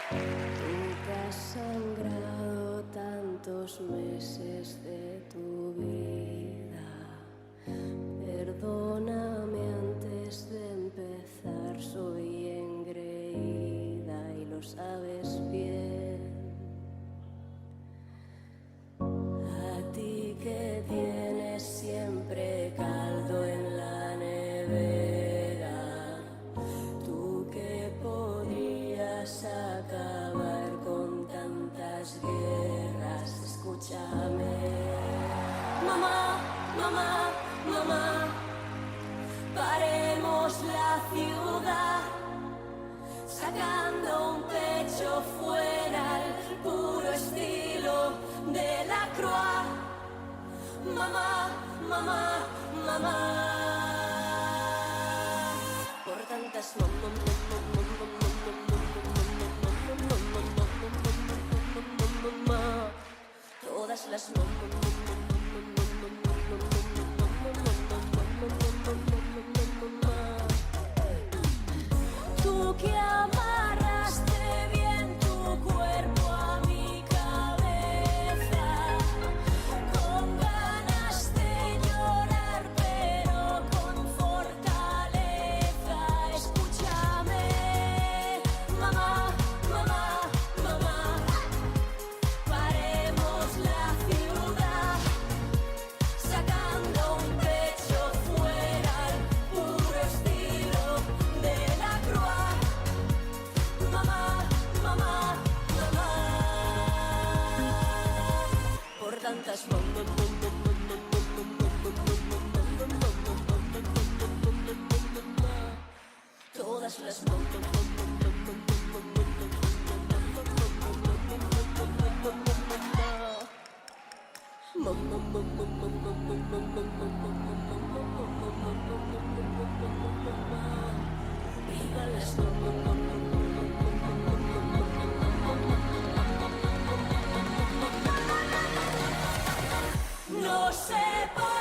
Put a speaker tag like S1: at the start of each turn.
S1: Tú que has sangrado tantos meses de tu vida, perdóname antes de empezar, soy engreída y lo sabes bien. A ti que tienes siempre caldo en la nevera, tú que podrías acabar con tantas guerras, escúchame. Mamá, mamá, mamá, paremos la ciudad, sacando un pecho fuera al puro estilo de la Croix. Mamá, mamá, mamá, por tantas todas las tú que amarraste bien tu cuerpo a mi cabeza, con ganas de llorar pero con fortaleza. Escúchame, mamá, mamá, mamá, paremos la ciudad, sacando un pecho fuera al puro estilo de la Croix. Mamá, mamá, mamá, por tantas todas las viva las no sé por